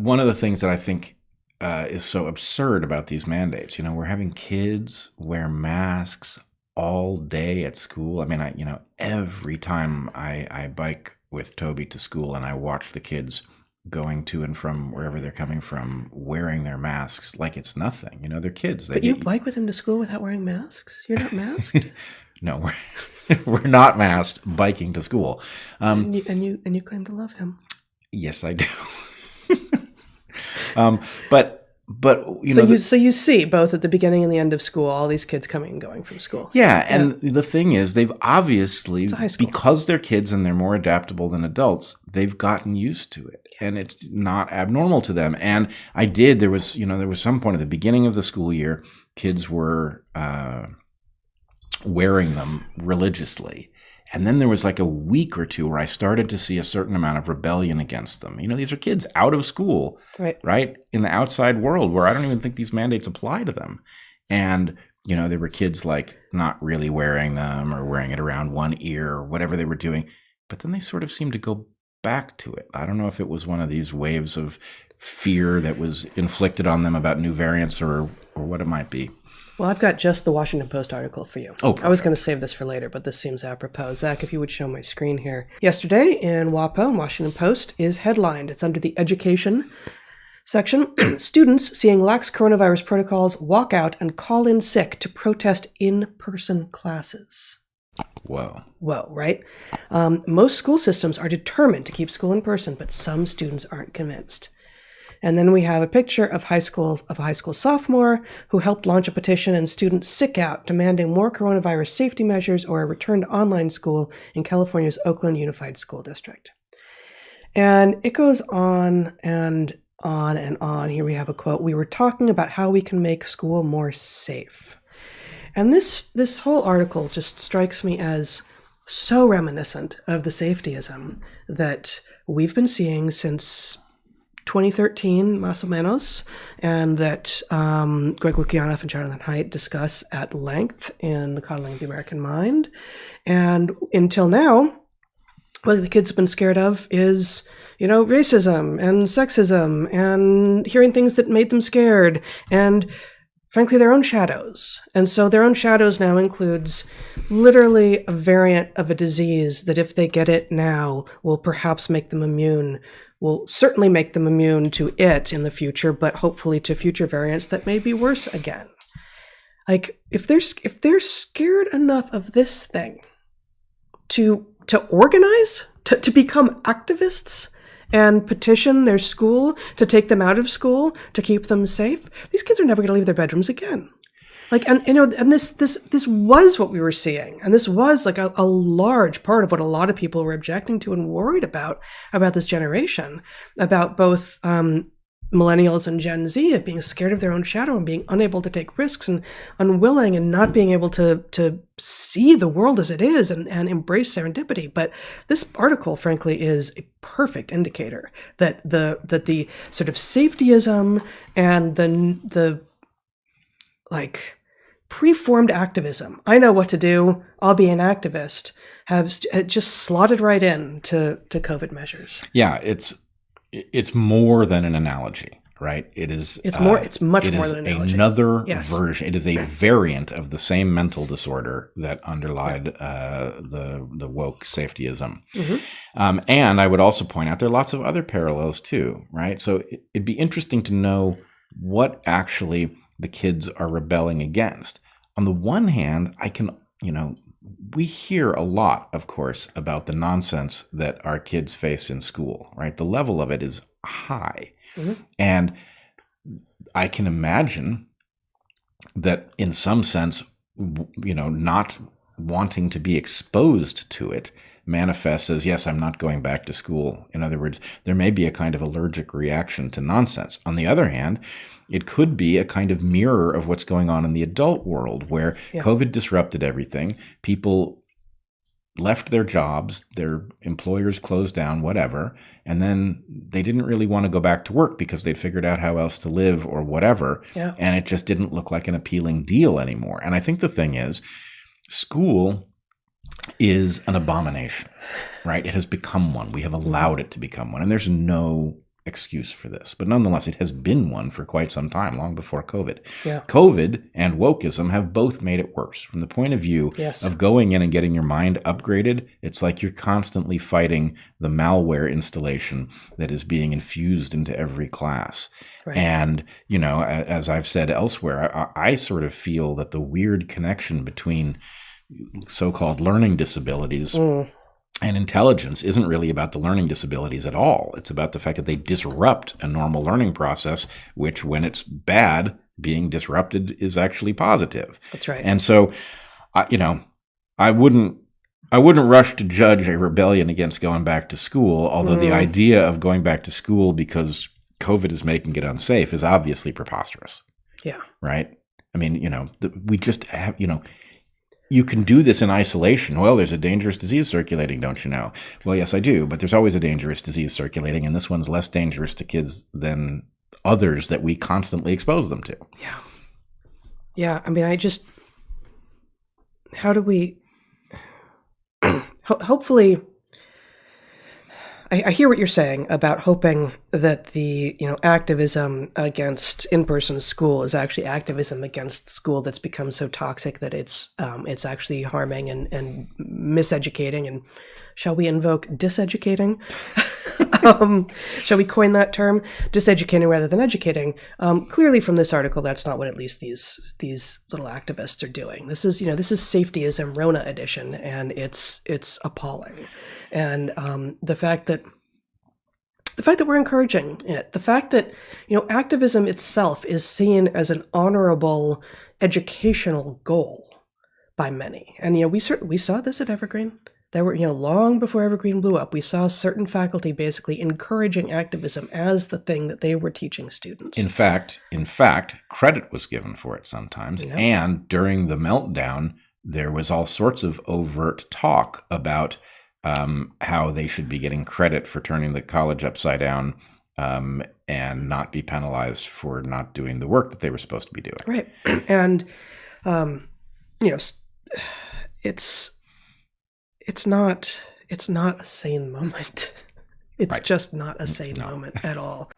one of the things that I think is so absurd about these mandates, we're having kids wear masks all day at school. I mean, every time I bike with Toby to school and I watch the kids going to and from wherever they're coming from, wearing their masks like it's nothing. They're kids. But you bike with him to school without wearing masks? You're not masked? No, we're not masked biking to school. And you claim to love him. Yes, I do. But so you see both at the beginning and the end of school all these kids coming and going from school. Yeah, and the thing is, they've obviously, high school, because they're kids and they're more adaptable than adults, they've gotten used to it, and it's not abnormal to them. And there was some point at the beginning of the school year, kids were wearing them religiously. And then there was like a week or two where I started to see a certain amount of rebellion against them. These are kids out of school, right? In the outside world where I don't even think these mandates apply to them. And, there were kids like not really wearing them or wearing it around one ear or whatever they were doing. But then they sort of seemed to go back to it. I don't know if it was one of these waves of fear that was inflicted on them about new variants or what it might be. Well, I've got just the Washington Post article for you. Oh, perfect. I was going to save this for later, but this seems apropos. Zach, if you would show my screen here. Yesterday in WAPO, Washington Post, is headlined. It's under the education section. Students seeing lax coronavirus protocols walk out and call in sick to protest in-person classes. Whoa, right? Most school systems are determined to keep school in person, but some students aren't convinced. And then we have a picture of a high school sophomore who helped launch a petition and students sick out demanding more coronavirus safety measures or a return to online school in California's Oakland Unified School District. And it goes on and on and on. Here we have a quote. "We were talking about how we can make school more safe." And this whole article just strikes me as so reminiscent of the safetyism that we've been seeing since 2013, más o menos, and that Greg Lukianoff and Jonathan Haidt discuss at length in The Coddling of the American Mind. And until now, what the kids have been scared of is, racism and sexism and hearing things that made them scared and, frankly, their own shadows. And so their own shadows now includes literally a variant of a disease that if they get it now will perhaps make them immune, will certainly make them immune to it in the future, but hopefully to future variants that may be worse again. Like, if they're scared enough of this thing to organize, to become activists and petition their school to take them out of school, to keep them safe, these kids are never going to leave their bedrooms again. Like, and this was what we were seeing. And this was like a large part of what a lot of people were objecting to and worried about this generation, about both millennials and Gen Z, of being scared of their own shadow and being unable to take risks and unwilling and not being able to see the world as it is and embrace serendipity. But this article, frankly, is a perfect indicator that the sort of safetyism and the like preformed activism, I know what to do, I'll be an activist, have just slotted right in to COVID measures. Yeah, it's more than an analogy, right? It's much more than an analogy. Another version. It is a variant of the same mental disorder that underlied the woke safetyism. Mm-hmm. And I would also point out there are lots of other parallels too, right? So it'd be interesting to know what actually the kids are rebelling against. On the one hand, we hear a lot, of course, about the nonsense that our kids face in school, right? The level of it is high. Mm-hmm. And I can imagine that in some sense, not wanting to be exposed to it manifests as, yes, I'm not going back to school. In other words, there may be a kind of allergic reaction to nonsense. On the other hand, it could be a kind of mirror of what's going on in the adult world where COVID disrupted everything. People left their jobs, their employers closed down, whatever, and then they didn't really want to go back to work because they'd figured out how else to live or whatever, and it just didn't look like an appealing deal anymore. And I think the thing is, school is an abomination, right? It has become one. We have allowed it to become one, and there's no excuse for this, but nonetheless, it has been one for quite some time, long before COVID. Yeah. COVID and wokeism have both made it worse. From the point of view Yes. of going in and getting your mind upgraded, it's like you're constantly fighting the malware installation that is being infused into every class. Right. And, you know, as I've said elsewhere, I sort of feel that the weird connection between so-called learning disabilities and intelligence isn't really about the learning disabilities at all. It's about the fact that they disrupt a normal learning process, which, when it's bad, being disrupted is actually positive. That's right. And so, you know, I wouldn't rush to judge a rebellion against going back to school, although the idea of going back to school because COVID is making it unsafe is obviously preposterous. Yeah. Right? I mean, you know, we just have, you know, you can do this in isolation. Well, there's a dangerous disease circulating, don't you know? Well, yes, I do, but there's always a dangerous disease circulating, and this one's less dangerous to kids than others that we constantly expose them to. Yeah. Yeah, I mean, how do we, hopefully, I hear what you're saying about hoping that the, you know, activism against in-person school is actually activism against school that's become so toxic that it's actually harming and miseducating, and shall we invoke diseducating? Shall we coin that term? Diseducating rather than educating. Clearly from this article, that's not what at least these little activists are doing. This is Safetyism Rona edition, and it's appalling. And the fact that we're encouraging it, the fact that, you know, activism itself is seen as an honorable educational goal by many. And, you know, we saw this at Evergreen. There were, you know, long before Evergreen blew up, we saw certain faculty basically encouraging activism as the thing that they were teaching students. In fact, credit was given for it sometimes. Yeah. And during the meltdown, there was all sorts of overt talk about how they should be getting credit for turning the college upside down and not be penalized for not doing the work that they were supposed to be doing. Right. And, you know, it's not a sane moment. It's right. just not a sane moment at all.